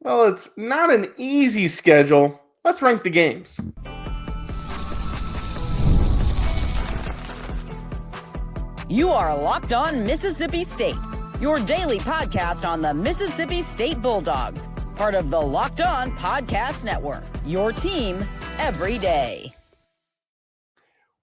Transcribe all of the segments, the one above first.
Well, it's not an easy schedule. Let's rank the games. You are Locked On Mississippi State, your daily podcast on the Mississippi State Bulldogs, part of the Locked On Podcast Network, your team every day.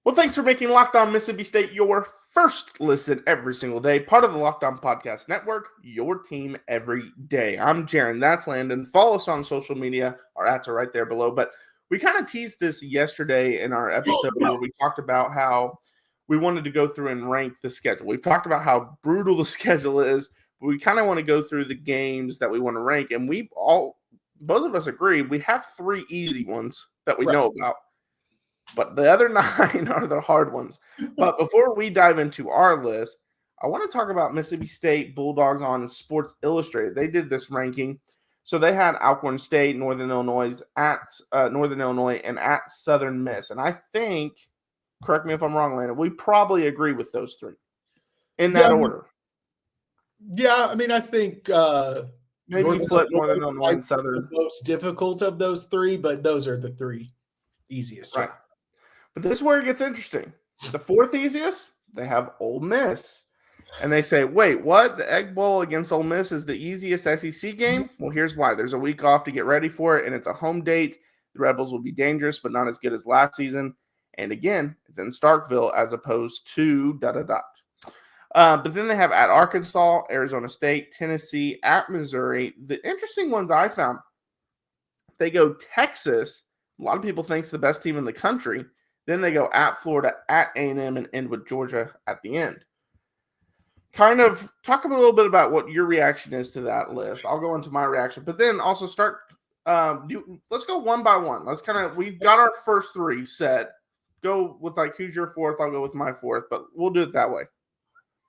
Well, thanks for making Locked On Mississippi State your first listen every single day, part of the Locked On Podcast Network, your team every day. I'm Jaron, that's Landon. Follow us on social media. Our ads are right there below. But we kind of teased this yesterday in our episode where we talked about how we wanted to go through and rank the schedule. We've talked about how brutal the schedule is, but we kind of want to go through the games that we want to rank. And both of us agree, we have 3 easy ones that we know about. But the other 9 are the hard ones. But before we dive into our list, I want to talk about Mississippi State Bulldogs on Sports Illustrated. They did this ranking. So they had Alcorn State, Northern Illinois, and at Southern Miss. And I think, correct me if I'm wrong, Landon, we probably agree with those 3 in that order. Yeah, I mean, I think maybe flip Northern Illinois and Southern. The most difficult of those 3, but those are the 3 easiest. Right. But this is where it gets interesting. The 4th easiest, they have Ole Miss. And they say, wait, what? The Egg Bowl against Ole Miss is the easiest SEC game? Well, here's why. There's a week off to get ready for it, and it's a home date. The Rebels will be dangerous, but not as good as last season. And again, it's in Starkville as opposed to ... But then they have at Arkansas, Arizona State, Tennessee, at Missouri. The interesting ones I found, they go Texas. A lot of people think it's the best team in the country. Then they go at Florida, at A&M, and end with Georgia at the end. Kind of talk a little bit about what your reaction is to that list. I'll go into my reaction, but then also start. Let's go one by one. We've got our first 3 set. Go with who's your 4th? I'll go with my 4th, but we'll do it that way.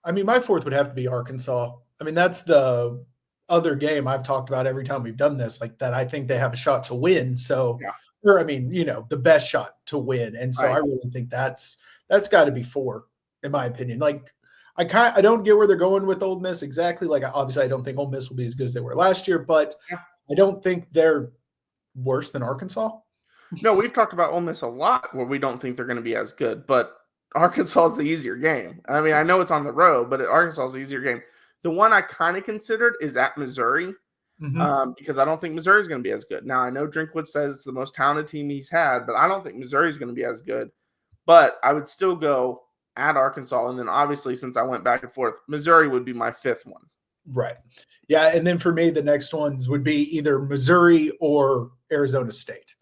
I mean, my 4th would have to be Arkansas. I mean, that's the other game I've talked about every time we've done this, that I think they have a shot to win. So, the best shot to win. And so I really think that's got to be 4, in my opinion. I don't get where they're going with Ole Miss exactly. Obviously, I don't think Ole Miss will be as good as they were last year, but I don't think they're worse than Arkansas. No, we've talked about Ole Miss a lot where we don't think they're going to be as good, but Arkansas is the easier game. I mean, I know it's on the road, but Arkansas is the easier game. The one I kind of considered is at Missouri because I don't think Missouri is going to be as good. Now, I know Drinkwood says it's the most talented team he's had, but I don't think Missouri is going to be as good. But I would still go at Arkansas, and then obviously, since I went back and forth, Missouri would be my 5th one. Right. Yeah, and then for me, the next ones would be either Missouri or Arizona State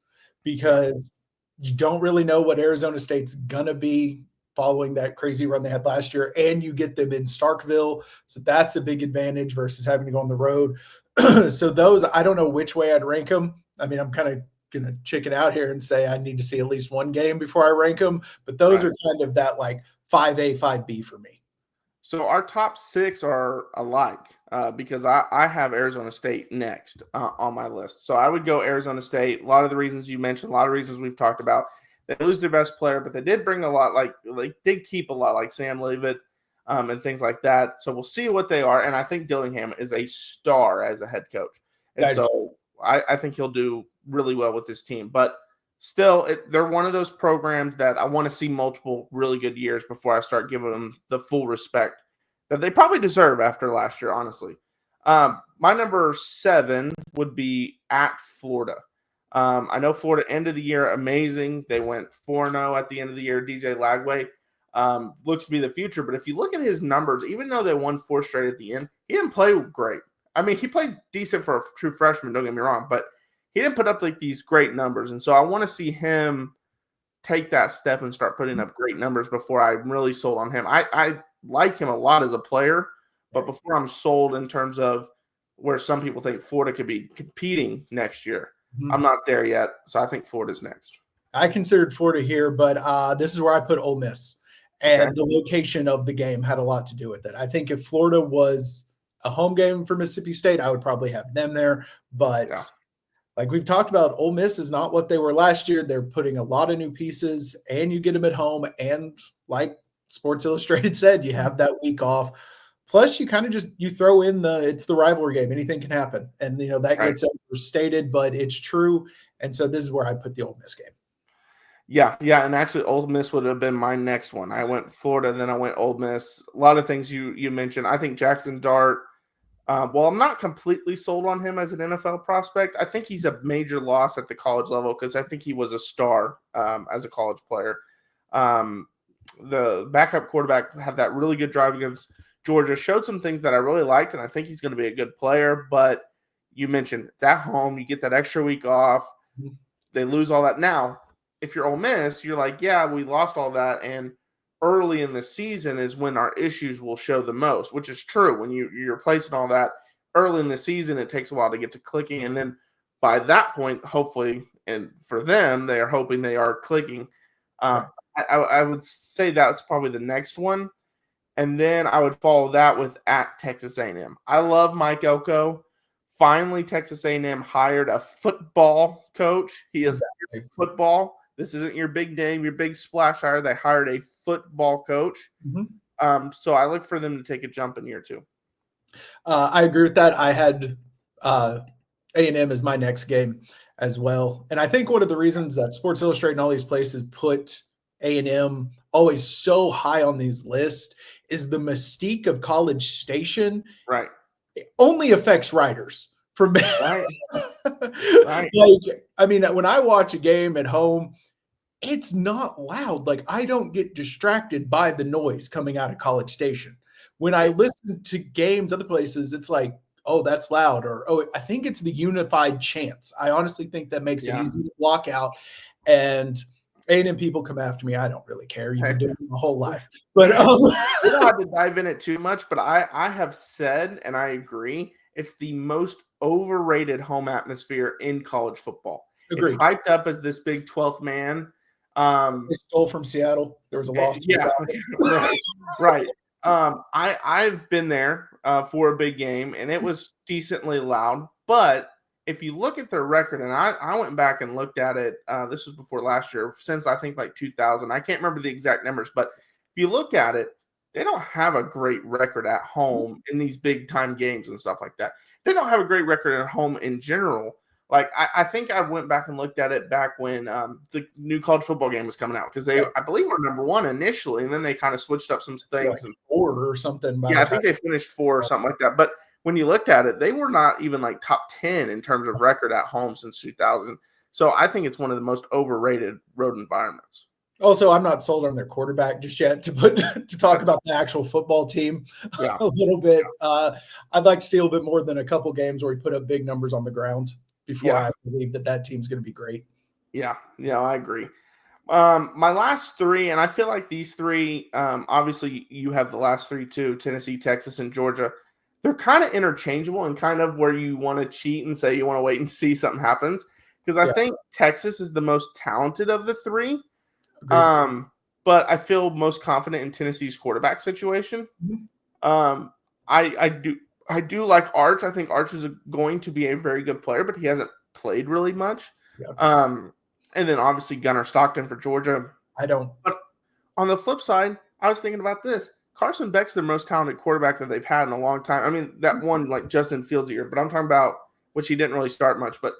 because you don't really know what Arizona State's going to be following that crazy run they had last year, and you get them in Starkville. So that's a big advantage versus having to go on the road. So those, I don't know which way I'd rank them. I mean, I'm kind of going to chicken out here and say I need to see at least one game before I rank them. But those are kind of that 5A, 5B for me. So our top 6 are alike because I have Arizona State next on my list. So I would go Arizona State. A lot of the reasons you mentioned, a lot of reasons we've talked about. They lose their best player, but they did bring a lot, did keep a lot, like Sam Leavitt and things like that. So we'll see what they are. And I think Dillingham is a star as a head coach. And so I think he'll do really well with this team. But still, they're one of those programs that I want to see multiple really good years before I start giving them the full respect that they probably deserve after last year, honestly. My number 7 would be at Florida. I know Florida end of the year, amazing. They went 4-0 at the end of the year. DJ Lagway looks to be the future. But if you look at his numbers, even though they won 4 straight at the end, he didn't play great. I mean, he played decent for a true freshman, don't get me wrong, but he didn't put up these great numbers. And so I want to see him take that step and start putting up great numbers before I'm really sold on him. I like him a lot as a player, but before I'm sold in terms of where some people think Florida could be competing next year, I'm not there yet. So I think Florida's next. I considered Florida here, but this is where I put Ole Miss. And the location of the game had a lot to do with it. I think if Florida was a home game for Mississippi State, I would probably have them there. But like we've talked about, Ole Miss is not what they were last year. They're putting a lot of new pieces, and you get them at home. And like Sports Illustrated said, you have that week off. Plus, you kind of you throw in it's the rivalry game. Anything can happen. And, that gets overstated, but it's true. And so this is where I put the Ole Miss game. Yeah. And actually, Ole Miss would have been my next one. I went Florida, then I went Ole Miss. A lot of things you mentioned. I think Jackson Dart, well, I'm not completely sold on him as an NFL prospect. I think he's a major loss at the college level because I think he was a star as a college player. The backup quarterback had that really good drive against Georgia, showed some things that I really liked, and I think he's going to be a good player. But you mentioned it's at home. You get that extra week off. They lose all that. Now, if you're Ole Miss, you're like, yeah, we lost all that, and early in the season is when our issues will show the most, which is true. When you're replacing all that early in the season, it takes a while to get to clicking. And then by that point, hopefully, and for them, they are hoping they are clicking. I would say that's probably the next one. And then I would follow that with at Texas A&M. I love Mike Elko. Finally, Texas A&M hired a football coach. He is football. This isn't your big name, your big splash hire. They hired a football coach. So I look for them to take a jump in year 2. I agree with that. I had A&M as my next game as well. And I think one of the reasons that Sports Illustrated and all these places put A&M always so high on these lists is the mystique of College Station. Right. It only affects writers. For me. Right. Like, I mean, when I watch a game at home, it's not loud. Like, I don't get distracted by the noise coming out of College Station. When I listen to games other places, it's like, oh, that's loud. Or, oh, I think it's the unified chants. I honestly think that makes it easy to block out. And A&M people come after me. I don't really care. You've been doing it my whole life. But we don't have to dive in it too much, but I have said, and I agree, it's the most overrated home atmosphere in college football. Agreed. It's hyped up as this big 12th man. They stole from Seattle. There was a loss. Yeah, right. I've been there for a big game, and it was decently loud. But if you look at their record, and I went back and looked at it, this was before last year, since I think like 2000. I can't remember the exact numbers, but if you look at it, they don't have a great record at home in these big time games and stuff like that. They don't have a great record at home in general. Like, I think I went back and looked at it back when the new college football game was coming out because I believe, were number 1 initially, and then they kind of switched up some things. Like 4 or something. I think they finished 4 or something like that. But when you looked at it, they were not even like top 10 in terms of record at home since 2000. So I think it's one of the most overrated road environments. Also, I'm not sold on their quarterback just yet to talk about the actual football team a little bit. I'd like to see a little bit more than a couple games where he put up big numbers on the ground before I believe that team's going to be great. Yeah, I agree. My last 3, and I feel like these 3, obviously you have the last 3 too, Tennessee, Texas, and Georgia. They're kind of interchangeable and kind of where you want to cheat and say you want to wait and see something happens. Because I think Texas is the most talented of the 3. But I feel most confident in Tennessee's quarterback situation. I do like Arch. I think Arch is going to be a very good player, but he hasn't played really much. And then obviously Gunnar Stockton for Georgia. But on the flip side, I was thinking about this. Carson Beck's the most talented quarterback that they've had in a long time. I mean, that one like Justin Fields year, but I'm talking about which he didn't really start much, but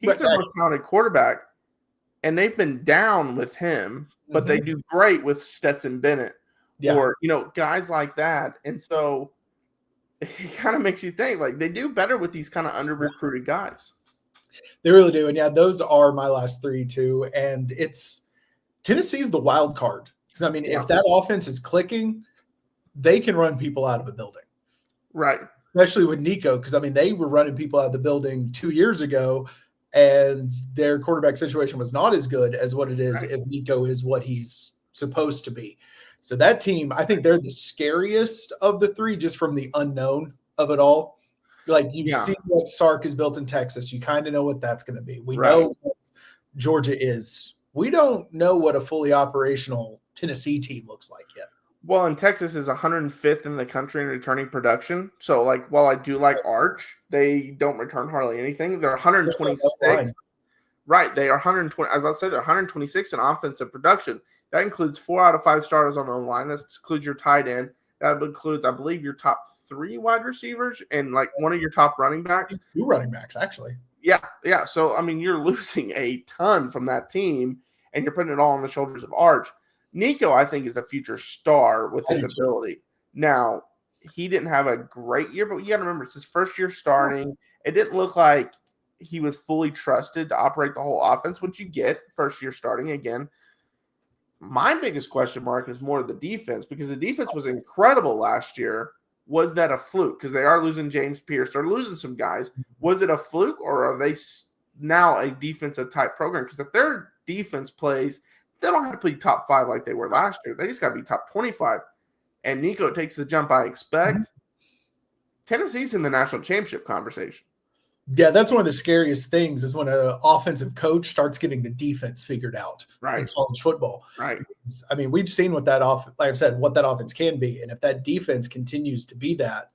he's their most talented quarterback, and they've been down with him, but they do great with Stetson Bennett or guys like that. And so it kind of makes you think like they do better with these kind of under-recruited guys. They really do. And those are my last 3 too. And Tennessee's the wild card. Because I mean, if that offense is clicking, they can run people out of a building. Right. Especially with Nico. Because I mean, they were running people out of the building 2 years ago, and their quarterback situation was not as good as what it is if Nico is what he's supposed to be. So that team, I think they're the scariest of the 3 just from the unknown of it all. Like you've seen what Sark is built in Texas. You kind of know what that's going to be. We know what Georgia is. We don't know what a fully operational Tennessee team looks like yet. Well, and Texas is 105th in the country in returning production. So, like, while I do like Arch, they don't return hardly anything. They're 126th. Right. They are 120. I was about to say they're 126 in offensive production. That includes 4 out of 5 starters on the line. That includes your tight end. That includes, I believe, your top 3 wide receivers and like one of your top running backs. 2 running backs, actually. Yeah. So, I mean, you're losing a ton from that team, and you're putting it all on the shoulders of Arch. Nico, I think, is a future star with his ability. Now, he didn't have a great year, but you got to remember, it's his first year starting. It didn't look like he was fully trusted to operate the whole offense, which you get first year starting again. My biggest question mark is more of the defense, because the defense was incredible last year. Was that a fluke? Because they are losing James Pierce. They're losing some guys. Was it a fluke, or are they now a defensive type program? Because if their defense plays, they don't have to play top 5 like they were last year. They just got to be top 25. And Nico takes the jump I expect. Tennessee's in the national championship conversation. Yeah, that's one of the scariest things is when an offensive coach starts getting the defense figured out in college football. Right. I mean, we've seen what that like I've said, what that offense can be. And if that defense continues to be that,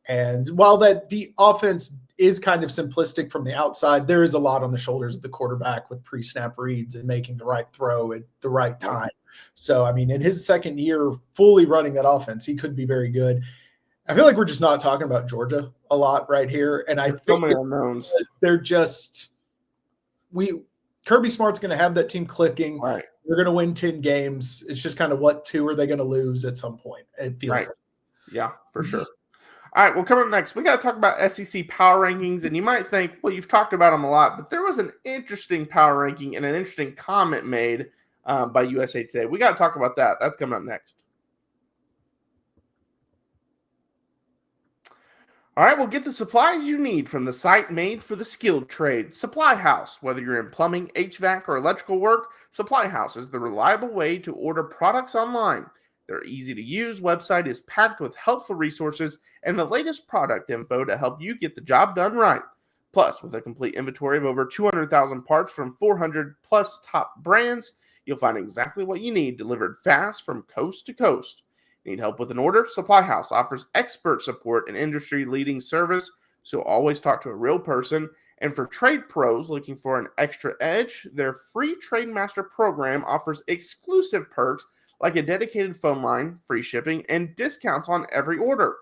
and while that offense is kind of simplistic from the outside, there is a lot on the shoulders of the quarterback with pre-snap reads and making the right throw at the right time. So, I mean, in his second year fully running that offense, he could be very good. I feel like we're just not talking about Georgia a lot right here. And I think they're just Kirby Smart's going to have that team clicking. Right. They're going to win 10 games. It's just kind of what 2 are they going to lose at some point? It feels like. Yeah, for sure. All right, well, coming up next, we got to talk about SEC power rankings. And you might think, well, you've talked about them a lot, but there was an interesting power ranking and an interesting comment made by USA Today. We got to talk about that. That's coming up next. All right, well, get the supplies you need from the site made for the skilled trades, Supply House. Whether you're in plumbing, HVAC, or electrical work, Supply House is the reliable way to order products online. Their easy-to-use website is packed with helpful resources and the latest product info to help you get the job done right. Plus, with a complete inventory of over 200,000 parts from 400-plus top brands, you'll find exactly what you need delivered fast from coast to coast. Need help with an order? Supply House offers expert support and industry-leading service, so always talk to a real person. And for trade pros looking for an extra edge, their free Trade Master program offers exclusive perks like a dedicated phone line, free shipping, and discounts on every order.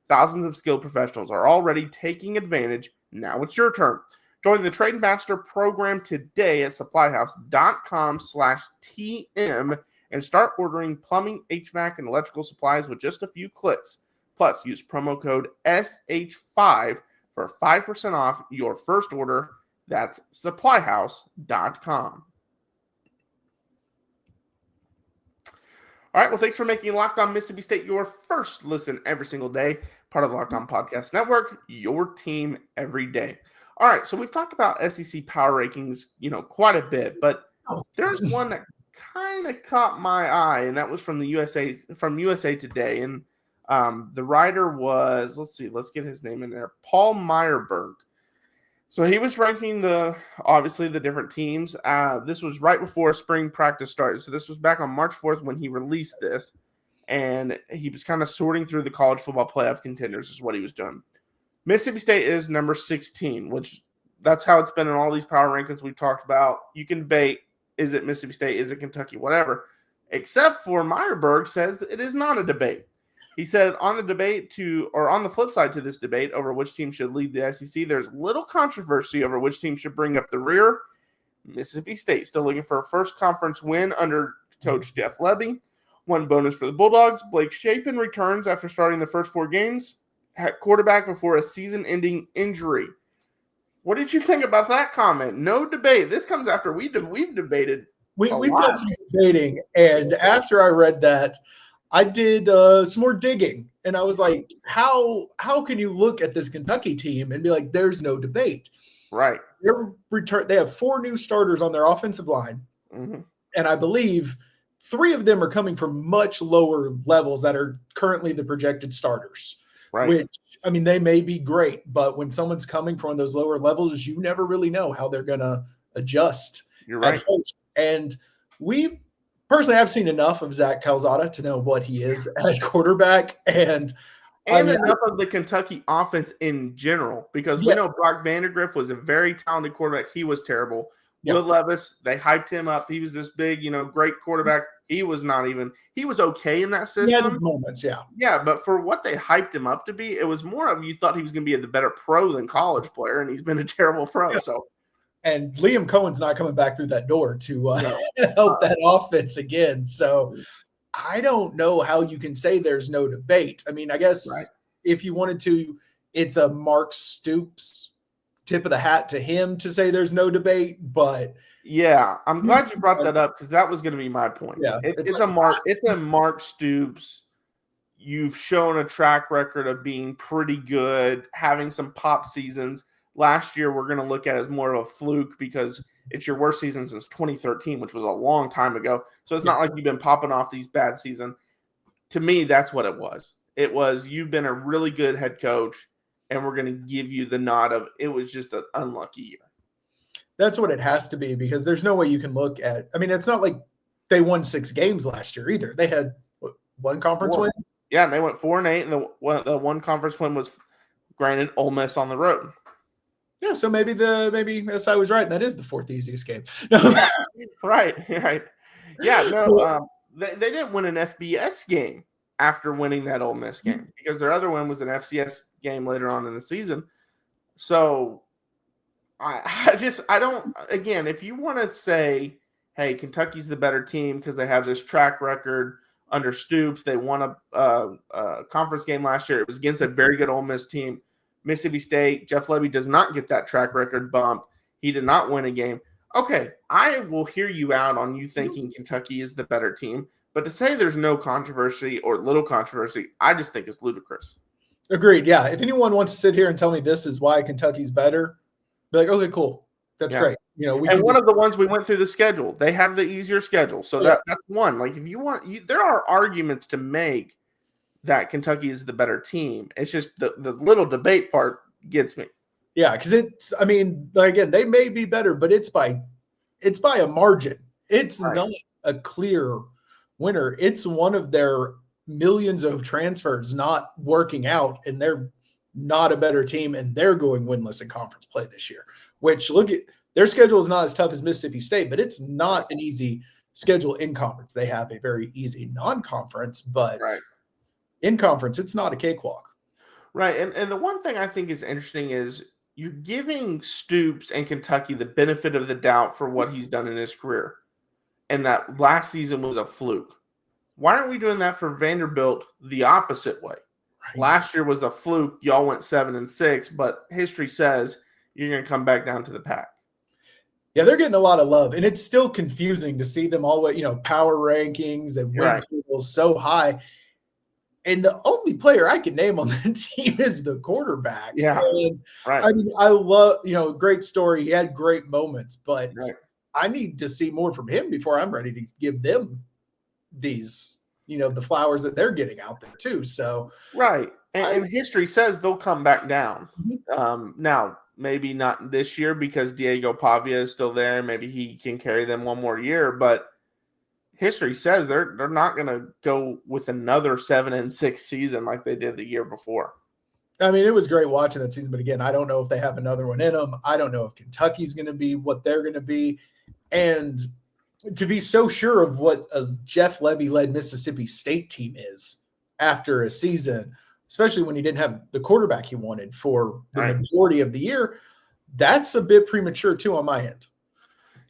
Thousands of skilled professionals are already taking advantage. Now it's your turn. Join the Trade Master program today at supplyhouse.com/TM and start ordering plumbing, HVAC, and electrical supplies with just a few clicks. Plus, use promo code SH5 for 5% off your first order. That's supplyhouse.com. All right, well, thanks for making Locked On Mississippi State your first listen every single day. Part of the Locked On Podcast Network, your team every day. All right, so we've talked about SEC power rankings, quite a bit, but there's one that kind of caught my eye, and that was from USA Today. And the writer was, let's get his name in there, Paul Meyerberg. So he was ranking obviously the different teams. This was right before spring practice started. So this was back on March 4th when he released this. And he was kind of sorting through the college football playoff contenders is what he was doing. Mississippi State is number 16, which that's how it's been in all these power rankings we've talked about. You can debate, is it Mississippi State, is it Kentucky, whatever. Except for Meyerberg says it is not a debate. He said on the flip side to this debate over which team should lead the SEC, there's little controversy over which team should bring up the rear. Mississippi State still looking for a first conference win under Coach Jeff Lebby. One bonus for the Bulldogs. Blake Shapen returns after starting the first 4 games at quarterback before a season-ending injury. What did you think about that comment? No debate. This comes after we've debated. We've done some debating, and after I read that, I did some more digging, and I was like, how can you look at this Kentucky team and be like, there's no debate? Right. They have 4 new starters on their offensive line, and I believe 3 of them are coming from much lower levels that are currently the projected starters. Right. Which, I mean, they may be great, but when someone's coming from those lower levels, you never really know how they're going to adjust. You're right. And I've seen enough of Zach Calzada to know what he is at quarterback and enough of the Kentucky offense in general, because we know Brock Vandagriff was a very talented quarterback. He was terrible. Yeah. Will Levis, they hyped him up. He was this big, great quarterback. He was okay in that He had his system. moments, yeah. Yeah, but for what they hyped him up to be, it was more of you thought he was going to be the better pro than college player, and he's been a terrible pro. Yeah. So, and Liam Cohen's not coming back through that door to no. help that offense again. So I don't know how you can say there's no debate. I mean, I guess if you wanted to, it's a Mark Stoops tip of the hat to him to say there's no debate, but yeah, I'm glad you brought that up because that was going to be my point. Yeah, it's a Mark Stoops. You've shown a track record of being pretty good, having some pop seasons. Last year, we're going to look at it as more of a fluke because it's your worst season since 2013, which was a long time ago. So it's not like you've been popping off these bad seasons. To me, that's what it was. It was you've been a really good head coach, and we're going to give you the nod of it was just an unlucky year. That's what it has to be because there's no way you can look at – I mean, it's not like they won 6 games last year either. They had one conference win? Yeah, and they went 4-8, and the one conference win was, granted, Ole Miss on the road. Yeah, so maybe SI was right, and that is the 4th easiest game. Right. Yeah, no, they didn't win an FBS game after winning that Ole Miss game because their other one was an FCS game later on in the season. So I don't – again, if you want to say, hey, Kentucky's the better team because they have this track record under Stoops, they won a conference game last year. It was against a very good Ole Miss team. Mississippi State, Jeff Levy does not get that track record bump. He did not win a game. Okay, I will hear you out on you thinking Kentucky is the better team. But to say there's no controversy or little controversy, I just think it's ludicrous. Agreed, yeah. If anyone wants to sit here and tell me this is why Kentucky's better, be like, okay, cool. That's great. And one of the ones we went through the schedule, they have the easier schedule. So that's one. Like if you want, there are arguments to make that Kentucky is the better team. It's just the little debate part gets me. Yeah, because again, they may be better, but it's by a margin. It's not a clear winner. It's one of their millions of transfers not working out, and they're not a better team, and they're going winless in conference play this year. Which look at their schedule is not as tough as Mississippi State, but it's not an easy schedule in conference. They have a very easy non-conference, but in conference, it's not a cakewalk. Right. And the one thing I think is interesting is you're giving Stoops and Kentucky the benefit of the doubt for what he's done in his career. And that last season was a fluke. Why aren't we doing that for Vanderbilt the opposite way? Right. Last year was a fluke. Y'all went 7-6, but history says you're going to come back down to the pack. Yeah, they're getting a lot of love, and it's still confusing to see them all, power rankings and win totals so high. And the only player I can name on the team is the quarterback. Yeah. And, I mean, I love, great story. He had great moments, but I need to see more from him before I'm ready to give them these, the flowers that they're getting out there too. So, And history says they'll come back down. Now, maybe not this year because Diego Pavia is still there. Maybe he can carry them one more year, but history says they're not going to go with another 7-6 season like they did the year before. I mean, it was great watching that season, but again, I don't know if they have another one in them. I don't know if Kentucky's going to be what they're going to be. And to be so sure of what a Jeff Levy-led Mississippi State team is after a season, especially when he didn't have the quarterback he wanted for the majority of the year, that's a bit premature too on my end.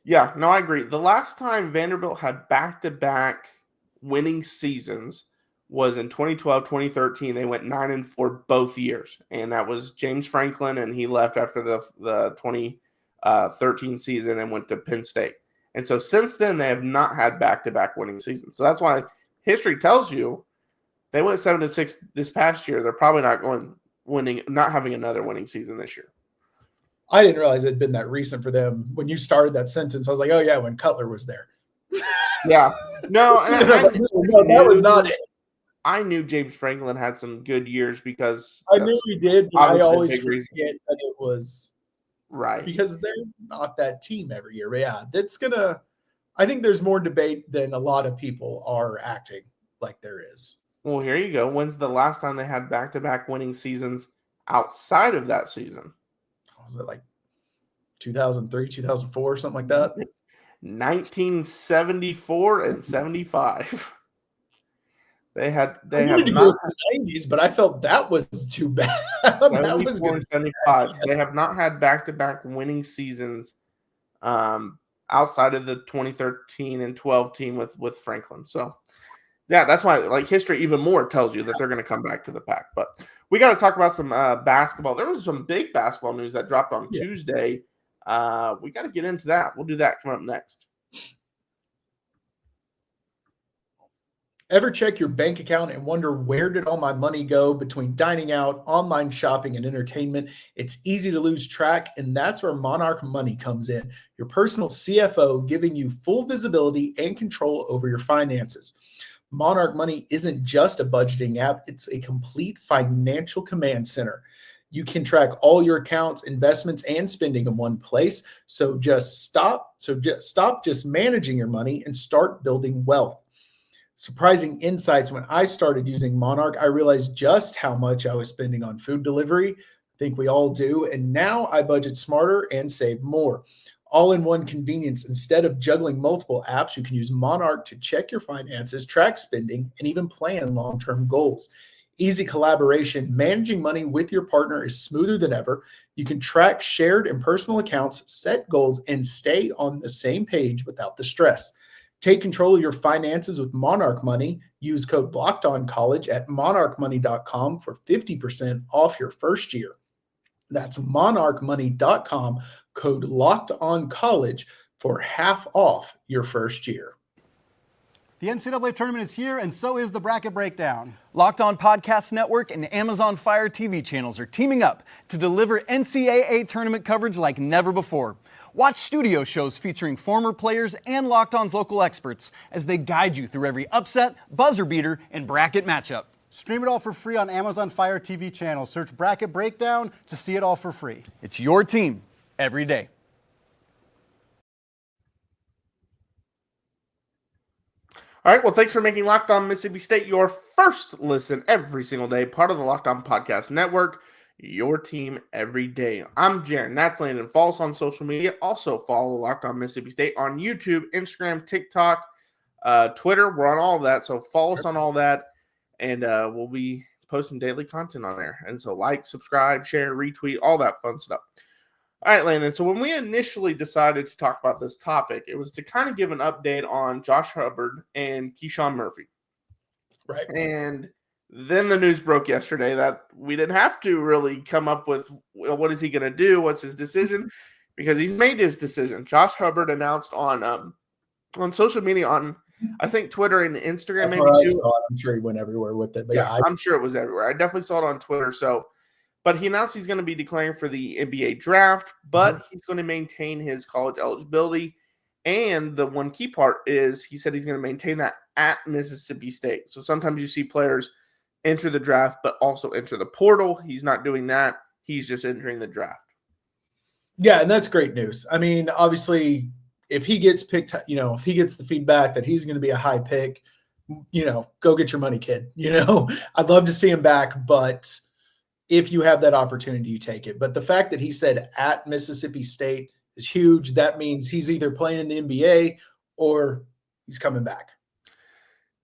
Yeah, no, I agree. The last time Vanderbilt had back-to-back winning seasons was in 2012, 2013. They went 9-4 both years, and that was James Franklin, and he left after the 2013 season and went to Penn State. And so since then, they have not had back-to-back winning seasons. So that's why history tells you they went 7-6 this past year. They're probably not having another winning season this year. I didn't realize it had been that recent for them. When you started that sentence, I was like, oh, yeah, when Cutler was there. Yeah. No, and that was not it. I knew James Franklin had some good years because I knew he did, but I always forget that it was because they're not that team every year. But yeah, I think there's more debate than a lot of people are acting like there is. Well, here you go. When's the last time they had back-to-back winning seasons outside of that season? Was it like 2003, 2004, something like that. 1974 and 75. They have I wanted to not go with the 90s, but I felt that was too bad. That was 74 going and to 75. They have not had back-to-back winning seasons outside of the 2013 and 12 team with Franklin. So yeah, that's why like history even more tells you that they're going to come back to the pack. But we got to talk about some basketball. There was some big basketball news that dropped on Tuesday. We got to get into that. We'll do that coming up next. Ever check your bank account and wonder where did all my money go between dining out, online shopping, and entertainment? It's easy to lose track, and that's where Monarch Money comes in, your personal CFO giving you full visibility and control over your finances. Monarch Money isn't just a budgeting app, it's a complete financial command center. You can track all your accounts, investments, and spending in one place. So just stop just managing your money and start building wealth. Surprising insights. When I started using Monarch, I realized just how much I was spending on food delivery. I think we all do. And now I budget smarter and save more. All in one convenience. Instead of juggling multiple apps, you can use Monarch to check your finances, track spending, and even plan long-term goals. Easy collaboration. Managing money with your partner is smoother than ever. You can track shared and personal accounts, set goals, and stay on the same page without the stress. Take control of your finances with Monarch Money. Use code LOCKEDONCollege at monarchmoney.com for 50% off your first year. That's monarchmoney.com, code LOCKEDONCollege for half off your first year. The NCAA tournament is here, and so is the Bracket Breakdown. Locked On Podcast Network and Amazon Fire TV channels are teaming up to deliver NCAA tournament coverage like never before. Watch studio shows featuring former players and Locked On's local experts as they guide you through every upset, buzzer beater, and bracket matchup. Stream it all for free on Amazon Fire TV channel. Search Bracket Breakdown to see it all for free. It's your team every day. All right, well, thanks for making Locked On Mississippi State your first listen every single day, part of the Locked On Podcast Network, your team every day. I'm Jaron, that's Landon. Follow us on social media. Also follow Locked On Mississippi State on YouTube, Instagram, TikTok, Twitter. We're on all of that, so follow us on all that, and we'll be posting daily content on there. And so like, subscribe, share, retweet, all that fun stuff. All right, Landon. So when we initially decided to talk about this topic, it was to kind of give an update on Josh Hubbard and Keyshawn Murphy. Right. And then the news broke yesterday that we didn't have to really come up with, well, what is he going to do? What's his decision? Because he's made his decision. Josh Hubbard announced on social media, on I think Twitter and Instagram. Maybe too. I'm sure he went everywhere with it. But yeah, I'm sure it was everywhere. I definitely saw it on Twitter. But he announced he's going to be declaring for the NBA draft, but he's going to maintain his college eligibility. And the one key part is he said he's going to maintain that at Mississippi State. So sometimes you see players enter the draft, but also enter the portal. He's not doing that. He's just entering the draft. Yeah, and that's great news. I mean, obviously, if he gets picked, if he gets the feedback that he's going to be a high pick, go get your money, kid. I'd love to see him back, but if you have that opportunity, you take it. But the fact that he said at Mississippi State is huge. That means he's either playing in the NBA or he's coming back.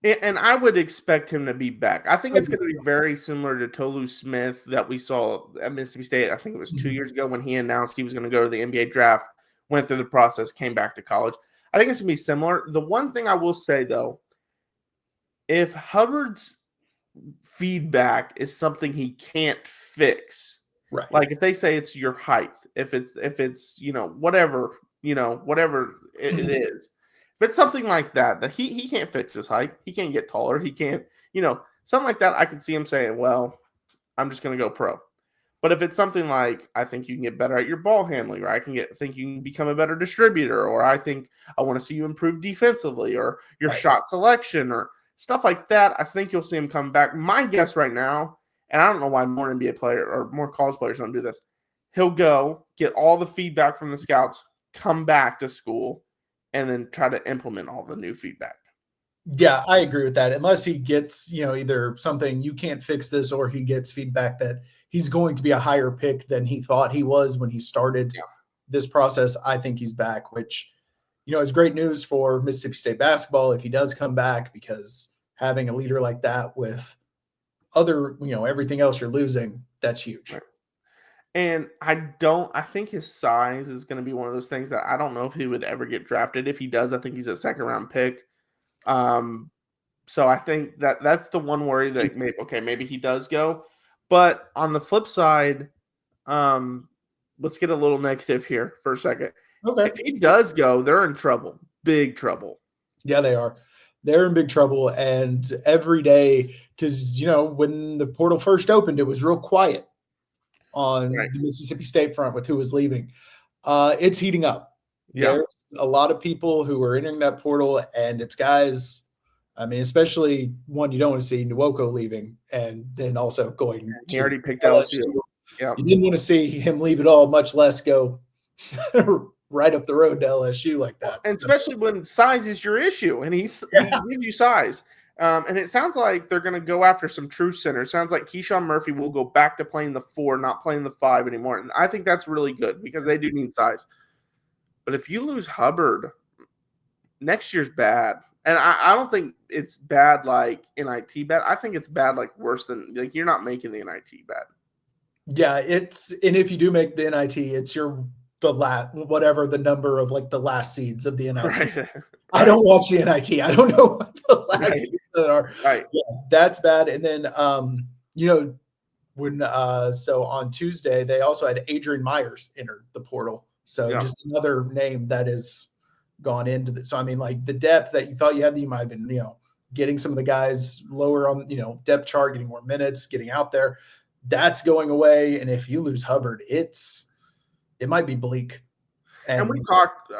And I would expect him to be back. I think it's going to be very similar to Tolu Smith that we saw at Mississippi State. I think it was 2 years ago when he announced he was going to go to the NBA draft, went through the process, came back to college. I think it's going to be similar. The one thing I will say, though, if Hubbard's feedback is something he can't fix, right? Like if they say it's your height, if it's whatever it is, if it's something like that he can't fix his height, he can't get taller, he can't, something like that, I could see him saying, well, I'm just going to go pro. But if it's something like, I think you can get better at your ball handling, or I think you can become a better distributor, or I think I want to see you improve defensively, or your shot selection, or stuff like that, I think you'll see him come back. My guess right now, and I don't know why more NBA player or more college players don't do this, he'll go get all the feedback from the scouts, come back to school, and then try to implement all the new feedback. Yeah, I agree with that. Unless he gets, either something you can't fix this, or he gets feedback that he's going to be a higher pick than he thought he was when he started. Yeah. this process, I think he's back, which, is great news for Mississippi State basketball if he does come back, because having a leader like that with other, everything else you're losing, that's huge. Right. And I think his size is going to be one of those things that I don't know if he would ever get drafted. If he does, I think he's a second-round pick. So I think that's the one worry that maybe he does go. But on the flip side, let's get a little negative here for a second. Okay. If he does go, they're in trouble, big trouble. Yeah, they are. They're in big trouble. And every day, because, when the portal first opened, it was real quiet on the Mississippi State front with who was leaving. It's heating up. Yeah. There's a lot of people who are entering that portal, and it's guys, especially one you don't want to see, Nwoko leaving, and then also going. He already picked LSU. Yeah. You didn't want to see him leave at all, much less go right up the road to LSU like that. And especially when size is your issue, and he gives you size. And it sounds like they're going to go after some true centers. Sounds like Keyshawn Murphy will go back to playing the 4, not playing the 5 anymore. And I think that's really good because they do need size. But if you lose Hubbard, next year's bad. And I don't think it's bad like NIT bad. I think it's bad like worse than like you're not making the NIT bad. Yeah, and if you do make the NIT, it's the last, whatever the number of like the last seeds of the NIT. Right. I don't watch the NIT. I don't know what the last seeds that are. Right. Yeah, that's bad. And then when so on Tuesday they also had Adrian Myers entered the portal. So just another name that is gone into this. So like the depth that you thought you had, you might have been, getting some of the guys lower on, depth chart, getting more minutes, getting out there. That's going away. And if you lose Hubbard, it might be bleak. And we talked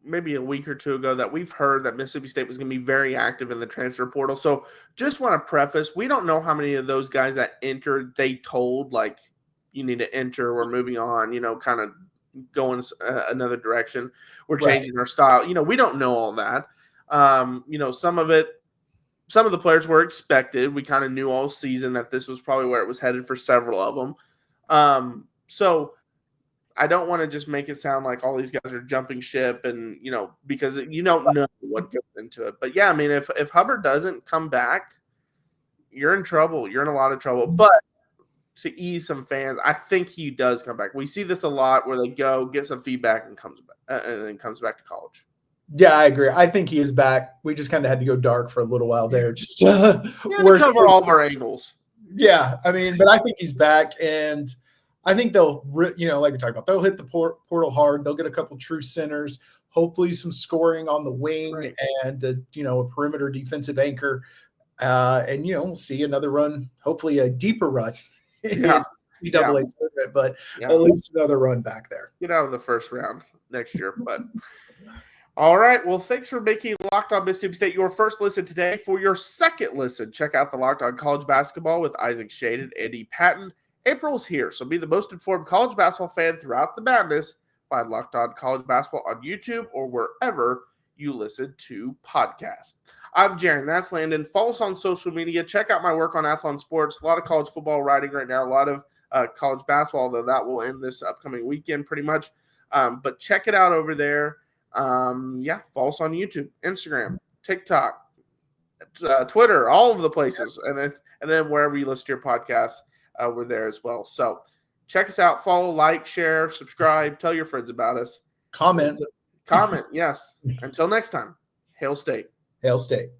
maybe a week or two ago that we've heard that Mississippi State was going to be very active in the transfer portal. So just want to preface, we don't know how many of those guys that entered, they told like, you need to enter, we're moving on, kind of going another direction. We're changing our style. We don't know all that. Some of the players were expected. We kind of knew all season that this was probably where it was headed for several of them. So I don't want to just make it sound like all these guys are jumping ship and, because you don't know what goes into it. But, yeah, if Hubbard doesn't come back, you're in trouble. You're in a lot of trouble. But to ease some fans, I think he does come back. We see this a lot where they go, get some feedback, and comes back, and then comes back to college. Yeah, I agree. I think he is back. We just kind of had to go dark for a little while there. Just to cover all of our angles. Yeah, but I think he's back, and I think they'll, like we talked about, they'll hit the portal hard. They'll get a couple true centers, hopefully some scoring on the wing, and a perimeter defensive anchor, and we'll see another run, hopefully a deeper run. Tournament, but at least another run back there. Get out of the first round next year, but. All right. Well, thanks for making Locked On Mississippi State your first listen today. For your second listen, check out the Locked On College Basketball with Isaac Shade and Andy Patton. April's here, so be the most informed college basketball fan throughout the madness. Find Locked On College Basketball on YouTube or wherever you listen to podcasts. I'm Jaron. That's Landon. Follow us on social media. Check out my work on Athlon Sports. A lot of college football writing right now. A lot of college basketball, although that will end this upcoming weekend pretty much. But check it out over there. Follow us on YouTube, Instagram, TikTok, Twitter, all of the places. And then wherever you listen to your podcasts, we're there as well. So check us out. Follow, like, share, subscribe. Tell your friends about us. Comment, yes. Until next time, Hail State. Hail State.